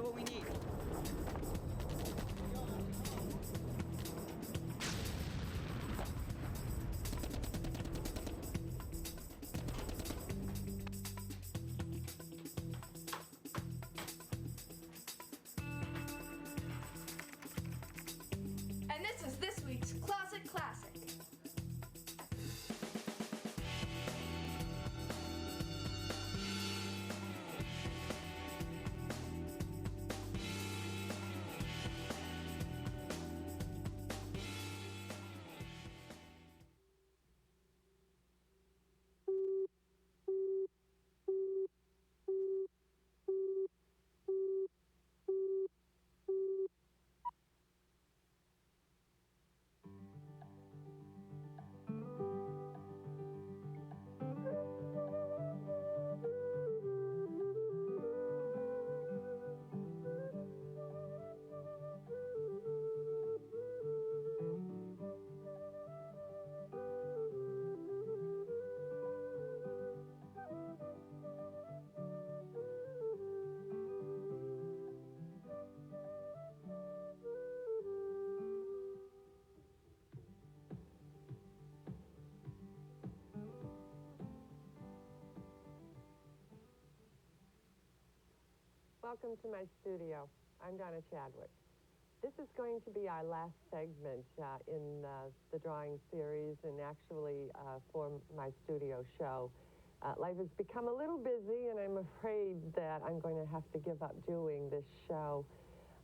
what we need. And this is this week's Closet Classic. Welcome to my studio. I'm Donna Chadwick. This is going to be our last segment in the drawing series and actually for my studio show. Life has become a little busy and I'm afraid that I'm going to have to give up doing this show.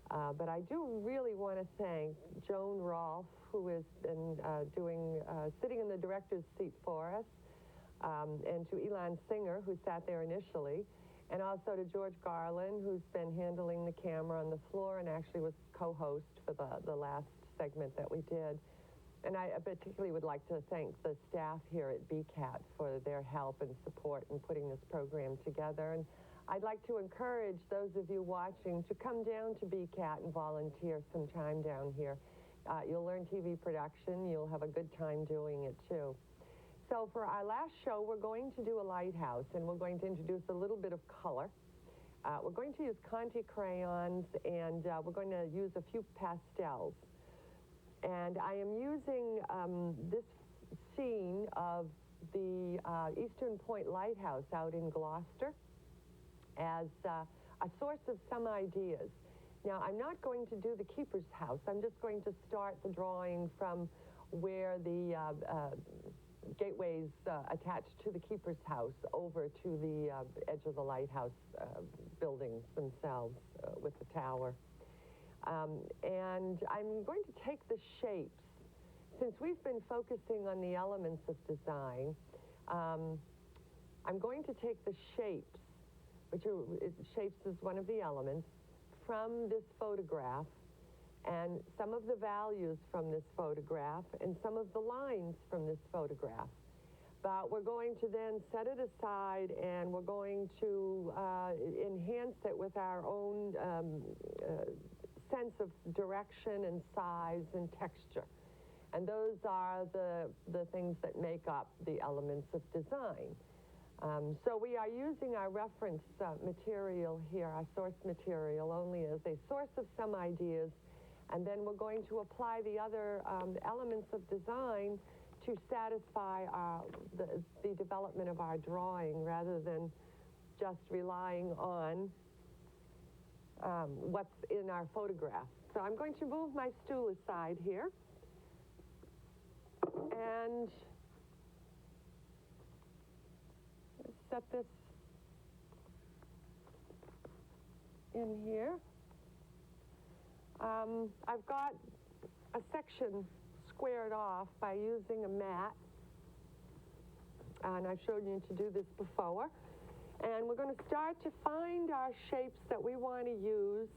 But I do really want to thank Joan Rolfe, who has been sitting in the director's seat for us, and to Elon Singer, who sat there initially, and also to George Garland, who's been handling the camera on the floor and actually was co-host for the last segment that we did. And I particularly would like to thank the staff here at BCAT for their help and support in putting this program together. And I'd like to encourage those of you watching to come down to BCAT and volunteer some time down here. You'll learn TV production. You'll have a good time doing it, too. So for our last show, we're going to do a lighthouse, and we're going to introduce a little bit of color. We're going to use Conte crayons, and we're going to use a few pastels. And I am using this scene of the Eastern Point Lighthouse out in Gloucester as a source of some ideas. Now, I'm not going to do the keeper's house. I'm just going to start the drawing from where the gateways attached to the keeper's house over to the edge of the lighthouse buildings themselves with the tower. And I'm going to take the shapes. Since we've been focusing on the elements of design, I'm going to take the shapes, shapes is one of the elements, from this photograph, and some of the values from this photograph, and some of the lines from this photograph. But we're going to then set it aside, and we're going to enhance it with our own sense of direction and size and texture. And those are the things that make up the elements of design. So we are using our reference material here, our source material, only as a source of some ideas. And then we're going to apply the other elements of design to satisfy the development of our drawing rather than just relying on what's in our photograph. So I'm going to move my stool aside here. And let's set this in here. I've got a section squared off by using a mat, and I've shown you to do this before. And we're going to start to find our shapes that we want to use,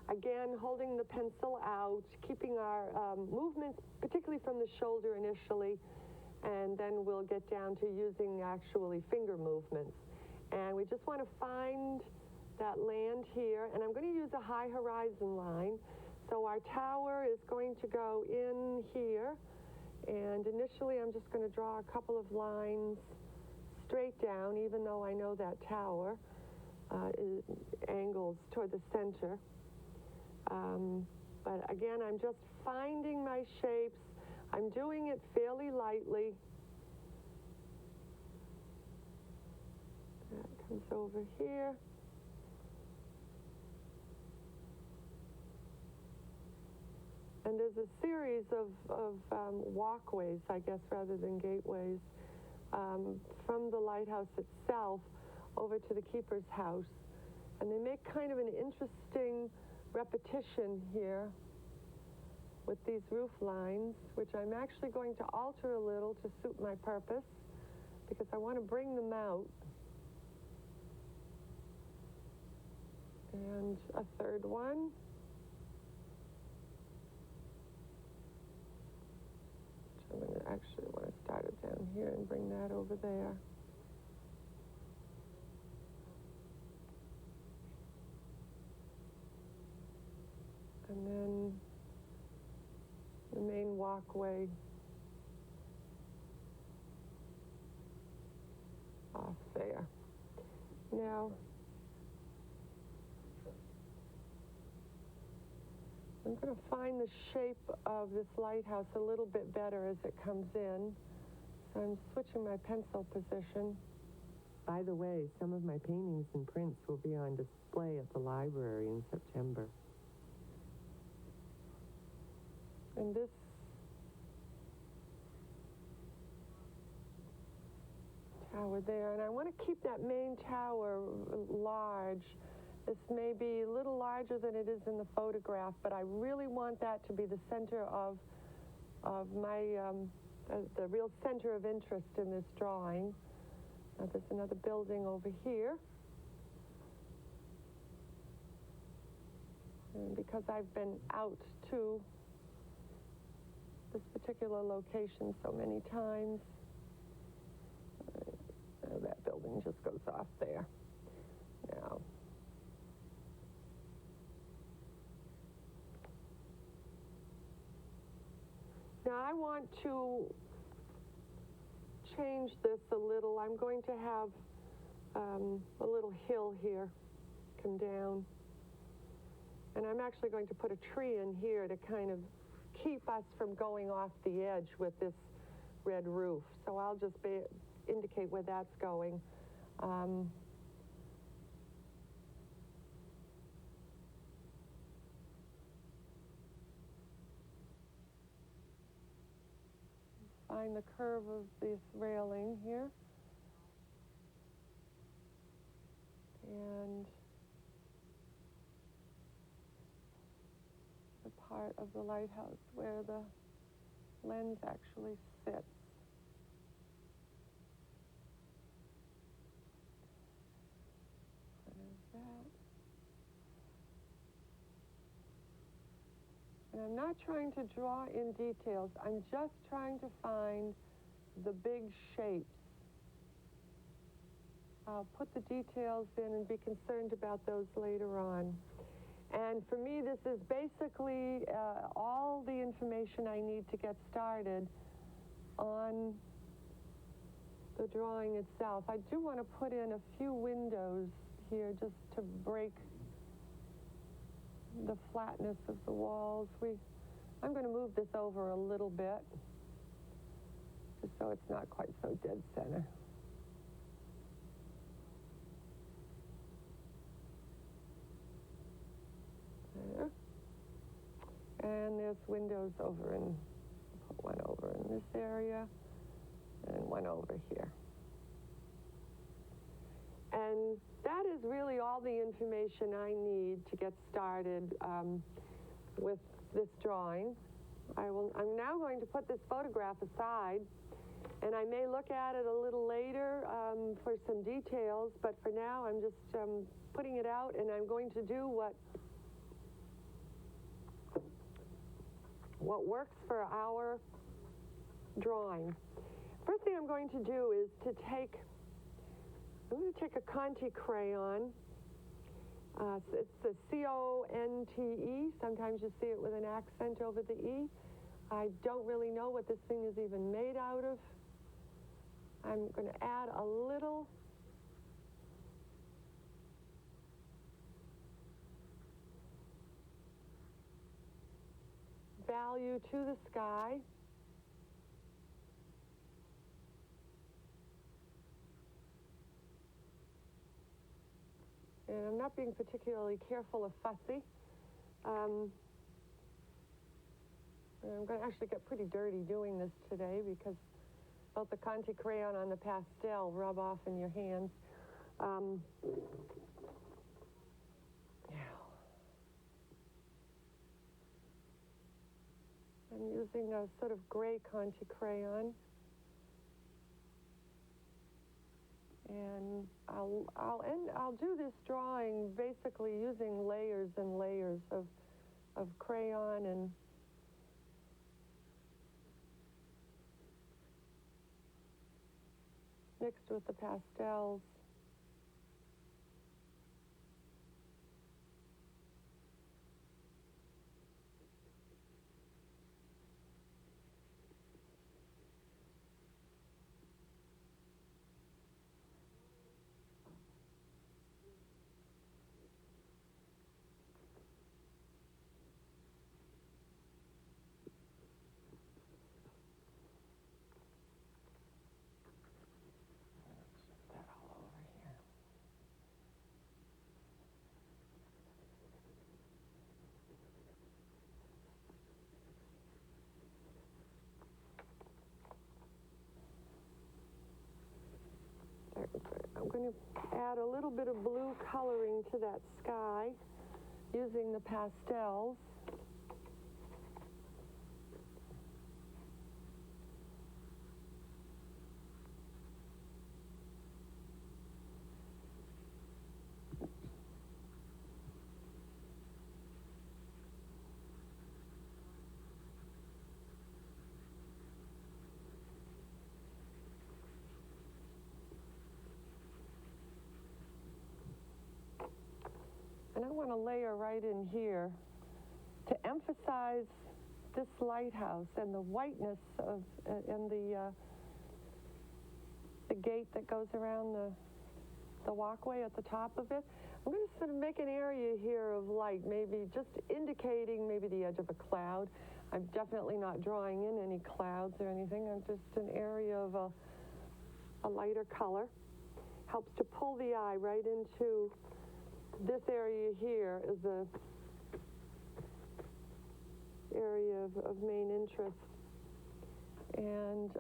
again holding the pencil out, keeping our movements, particularly from the shoulder initially, and then we'll get down to using actually finger movements. And we just want to find that land here, and I'm going to use a high horizon line. So our tower is going to go in here, and initially I'm just going to draw a couple of lines straight down, even though I know that tower. angles toward the center. But again, I'm just finding my shapes. I'm doing it fairly lightly. That comes over here. And there's a series of walkways, I guess, rather than gateways, from the lighthouse itself over to the keeper's house. And they make kind of an interesting repetition here with these roof lines, which I'm actually going to alter a little to suit my purpose, because I want to bring them out. And a third one. I'm going to actually want to start it down here and bring that over there. And then the main walkway off there. Now, I'm going to find the shape of this lighthouse a little bit better as it comes in. So I'm switching my pencil position. By the way, some of my paintings and prints will be on display at the library in September. And this tower there, and I want to keep that main tower large. This may be a little larger than it is in the photograph, but I really want that to be the center of my, the real center of interest in this drawing. Now there's another building over here. And because I've been out to this particular location so many times, that building just goes off there. Now I want to change this a little. I'm going to have a little hill here come down. And I'm actually going to put a tree in here to kind of keep us from going off the edge with this red roof. So I'll just indicate where that's going. Find the curve of this railing here. And the part of the lighthouse where the lens actually sits. What is that? And I'm not trying to draw in details. I'm just trying to find the big shapes. I'll put the details in and be concerned about those later on. And for me, this is basically all the information I need to get started on the drawing itself. I do want to put in a few windows here just to break the flatness of the walls. I'm going to move this over a little bit just so it's not quite so dead center. There. And there's windows over in, put one over in this area and one over here. And that is really all the information I need to get started with this drawing. I'm now going to put this photograph aside, and I may look at it a little later for some details, but for now I'm just putting it out, and I'm going to do what works for our drawing. First thing I'm going to do is I'm going to take a Conte crayon. It's a C-O-N-T-E. Sometimes you see it with an accent over the E. I don't really know what this thing is even made out of. I'm going to add a little value to the sky. And I'm not being particularly careful or fussy. I'm going to actually get pretty dirty doing this today because both the Conte crayon on the pastel rub off in your hands. I'm using a sort of gray Conte crayon. And I'll do this drawing basically using layers and layers of crayon and mixed with the pastels. I'm going to add a little bit of blue coloring to that sky using the pastels. And I want to layer right in here to emphasize this lighthouse and the whiteness of and the gate that goes around the walkway at the top of it. I'm going to sort of make an area here of light, maybe just indicating maybe the edge of a cloud. I'm definitely not drawing in any clouds or anything. I'm just an area of a lighter color. Helps to pull the eye right into this area here is the area of main interest. And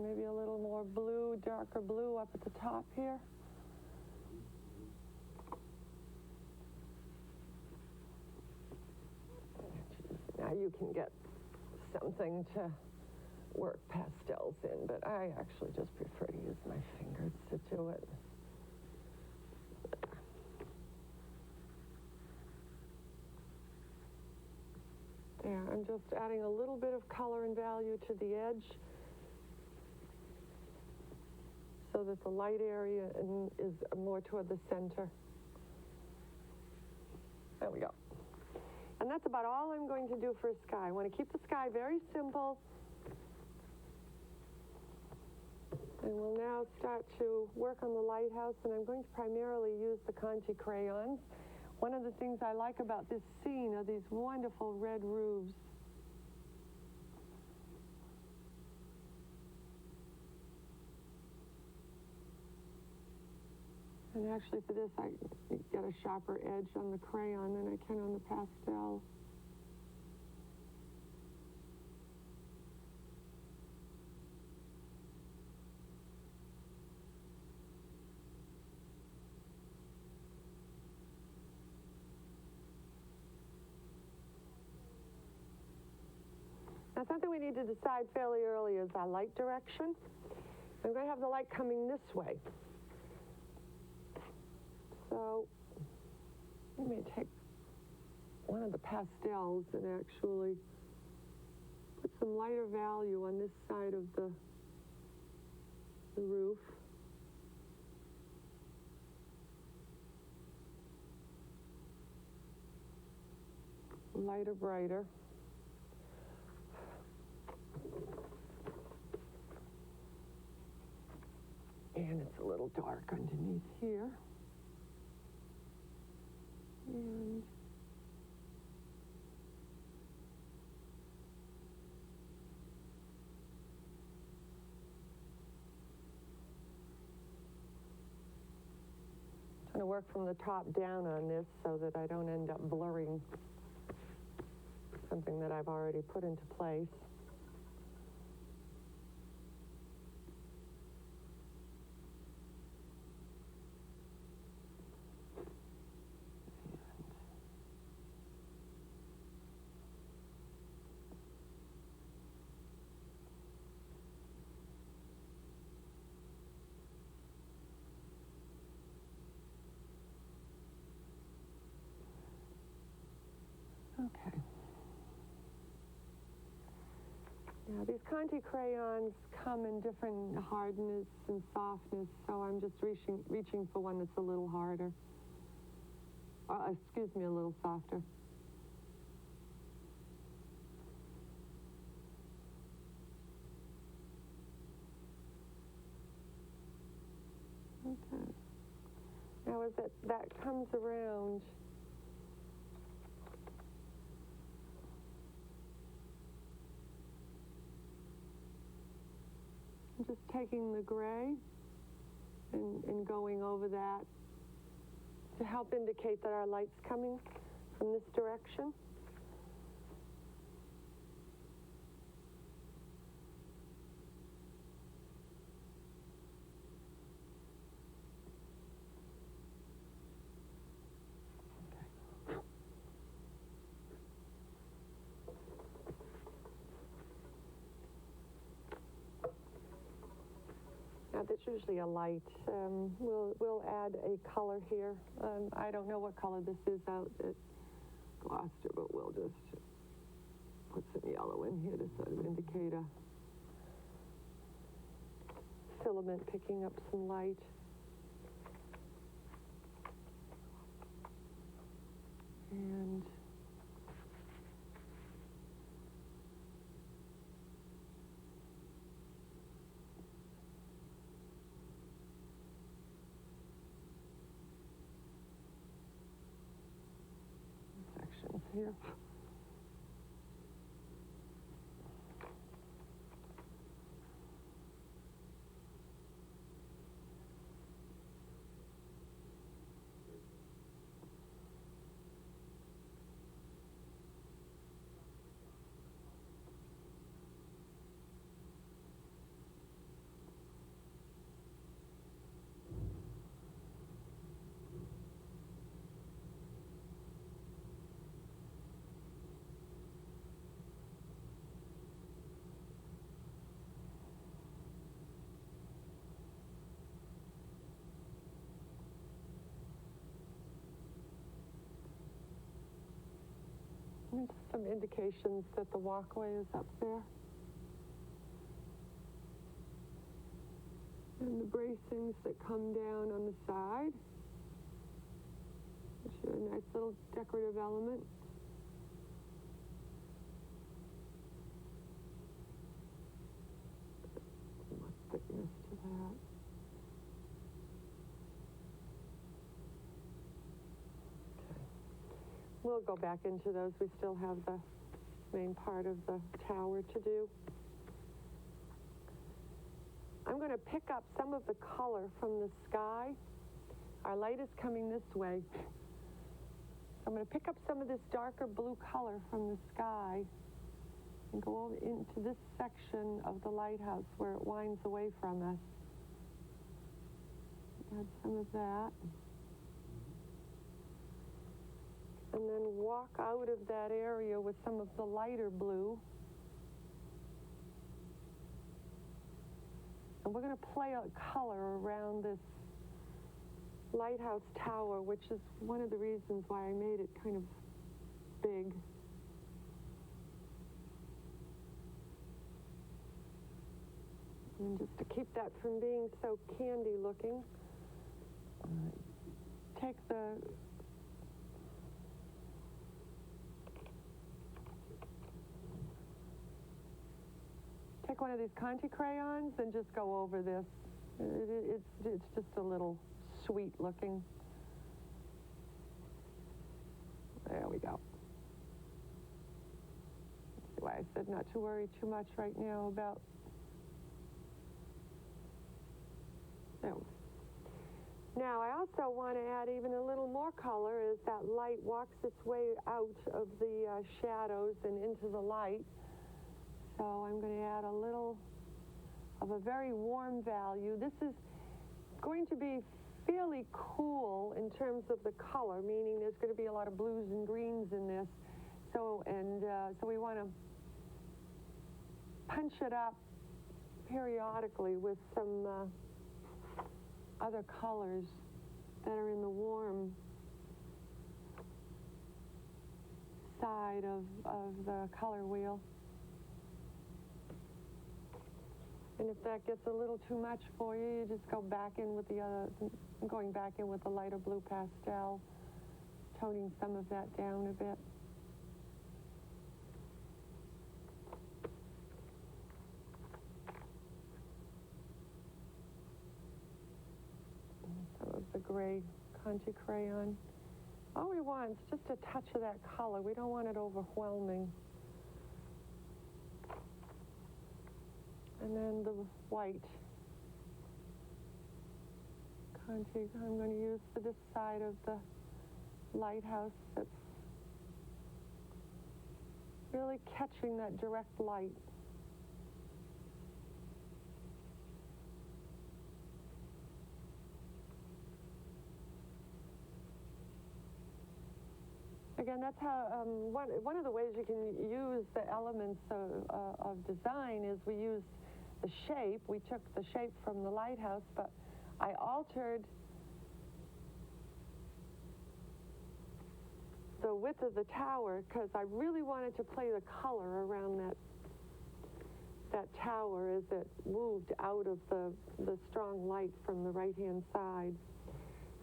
maybe a little more blue, darker blue up at the top here. Now you can get something to work pastels in, but I actually just prefer to use my fingers to do it. There, I'm just adding a little bit of color and value to the edge so that the light area is more toward the center. There we go. And that's about all I'm going to do for a sky. I want to keep the sky very simple. And we'll now start to work on the lighthouse, and I'm going to primarily use the Conte crayons. One of the things I like about this scene are these wonderful red roofs. And actually for this I get a sharper edge on the crayon than I can on the pastel. Now, something we need to decide fairly early is our light direction. I'm going to have the light coming this way. So we may take one of the pastels and actually put some lighter value on this side of the roof. Lighter, brighter. And it's a little dark underneath here. And work from the top down on this so that I don't end up blurring something that I've already put into place. Okay. Now these Conte crayons come in different hardness and softness, so I'm just reaching for one that's a little harder. Excuse me, a little softer. Okay. Now as that comes around, I'm just taking the gray and going over that to help indicate that our light's coming from this direction. Now that's usually a light. We'll add a color here. I don't know what color this is out at Gloucester, but we'll just put some yellow in here to sort of indicate a filament picking up some light. And sections here. And some indications that the walkway is up there. And the bracings that come down on the side, which are a nice little decorative element. More thickness to that. We'll go back into those. We still have the main part of the tower to do. I'm going to pick up some of the color from the sky. Our light is coming this way. I'm going to pick up some of this darker blue color from the sky and go over into this section of the lighthouse where it winds away from us. Add some of that. And then walk out of that area with some of the lighter blue. And we're going to play a color around this lighthouse tower, which is one of the reasons why I made it kind of big. And just to keep that from being so candy looking, take one of these Conte crayons and just go over this. It's just a little sweet looking. There we go. That's why I said not to worry too much right now about. There. Now, I also want to add even a little more color as that light walks its way out of the shadows and into the light. So I'm going to add a little of a very warm value. This is going to be fairly cool in terms of the color, meaning there's going to be a lot of blues and greens in this. So we want to punch it up periodically with some other colors that are in the warm side of the color wheel. And if that gets a little too much for you, you just go back in with going back in with the lighter blue pastel, toning some of that down a bit. Some of the gray Conte crayon. All we want is just a touch of that color. We don't want it overwhelming. And then the white Conte I'm going to use for this side of the lighthouse that's really catching that direct light. Again, that's how one of the ways you can use the elements of design is we use the shape. We took the shape from the lighthouse, but I altered the width of the tower because I really wanted to play the color around that tower as it moved out of the strong light from the right-hand side.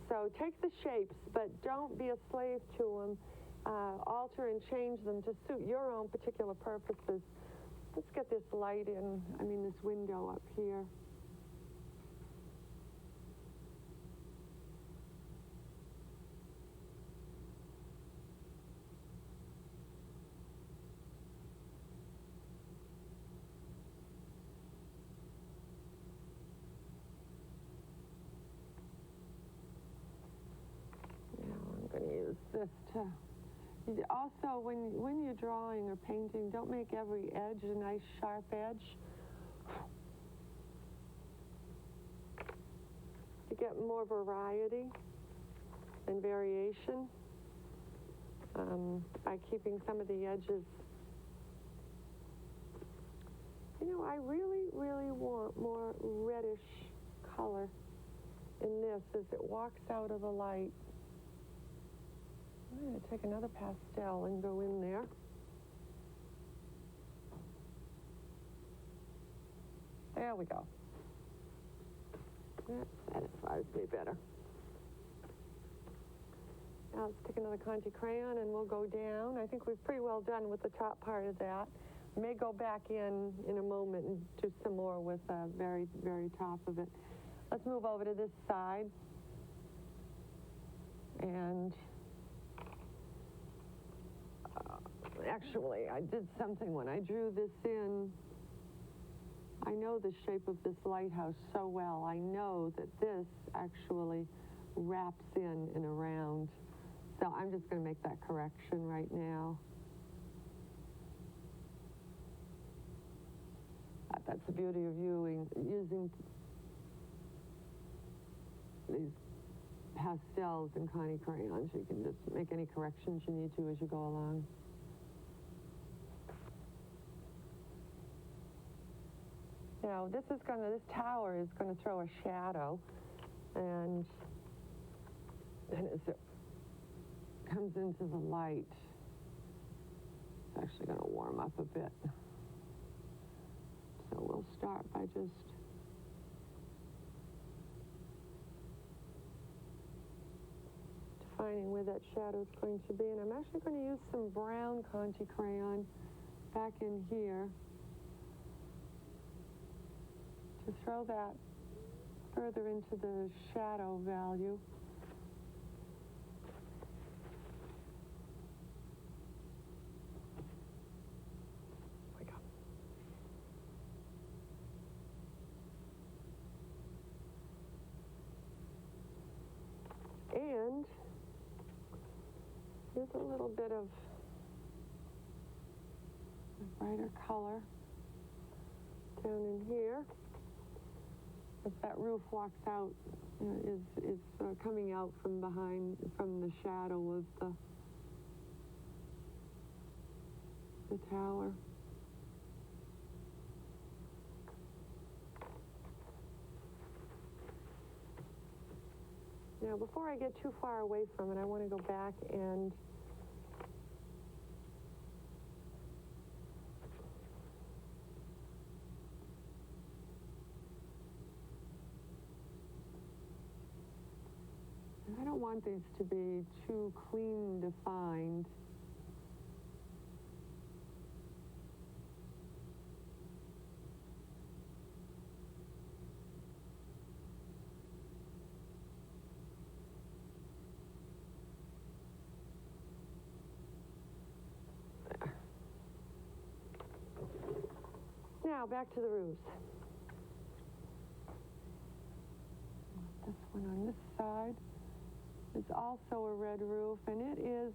So take the shapes, but don't be a slave to them. Alter and change them to suit your own particular purposes. Let's get this light in, this window up here. Now I'm going to use this to... Also, when you're drawing or painting, don't make every edge a nice sharp edge. You get more variety and variation by keeping some of the edges. I really, really want more reddish color in this as it walks out of the light. I'm going to take another pastel and go in there. There we go. That satisfies me better. Now let's take another Conte crayon and we'll go down. I think we've pretty well done with the top part of that. I may go back in a moment and do some more with the very, very top of it. Let's move over to this side. And actually, I did something when I drew this in. I know the shape of this lighthouse so well. I know that this actually wraps in and around. So I'm just going to make that correction right now. That's the beauty of using these pastels and Conte crayons. You can just make any corrections you need to as you go along. Now, this tower is going to throw a shadow, and then as it comes into the light, it's actually going to warm up a bit. So we'll start by just defining where that shadow is going to be, and I'm actually going to use some brown Conte crayon back in here to throw that further into the shadow value. There we go. There's a little bit of a brighter color down in here. As that roof walks out, is coming out from behind, from the shadow of the tower. Now, before I get too far away from it, I want to go back and I don't want these to be too clean defined. Now, back to the roofs. This one on this side is also a red roof, and it is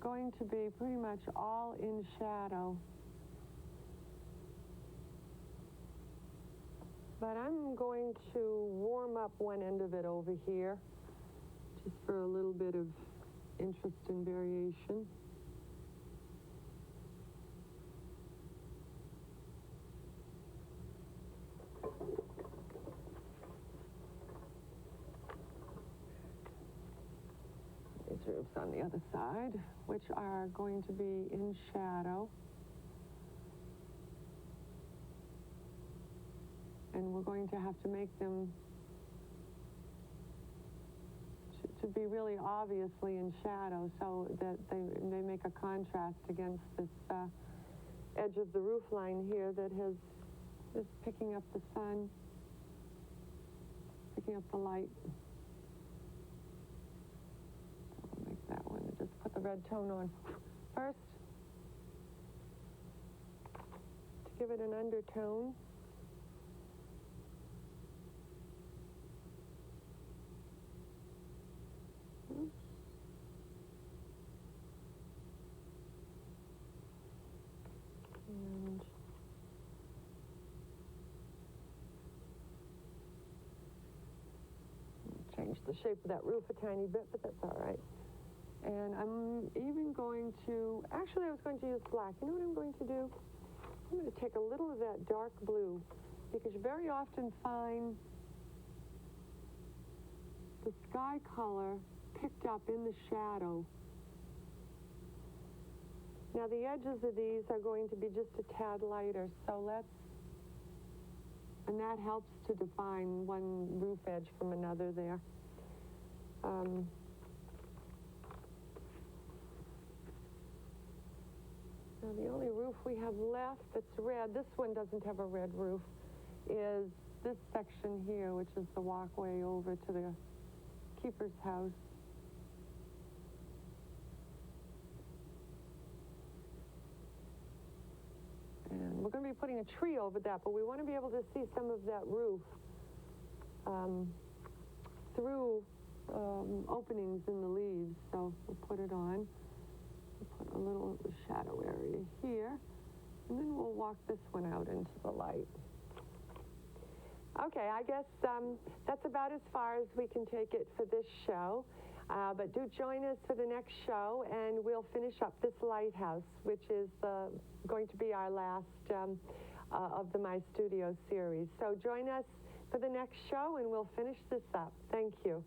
going to be pretty much all in shadow. But I'm going to warm up one end of it over here, just for a little bit of interest and variation. Roofs on the other side, which are going to be in shadow. And we're going to have to make them to be really obviously in shadow so that they make a contrast against this edge of the roof line here that is picking up the sun, picking up the light. That one, just put the red tone on first to give it an undertone. And change the shape of that roof a tiny bit, but that's all right. And I'm even going to, actually I was going to use black. You know what I'm going to do? I'm going to take a little of that dark blue, because you very often find the sky color picked up in the shadow. Now the edges of these are going to be just a tad lighter, so and that helps to define one roof edge from another there. Now the only roof we have left that's red, this one doesn't have a red roof, is this section here, which is the walkway over to the keeper's house. And we're going to be putting a tree over that, but we want to be able to see some of that roof through openings in the leaves, so we'll put it on. We'll put a little shadow area here, and then we'll walk this one out into the light. Okay, I guess that's about as far as we can take it for this show. But do join us for the next show, and we'll finish up this Lighthouse, which is going to be our last of the My Studio series. So join us for the next show, and we'll finish this up. Thank you.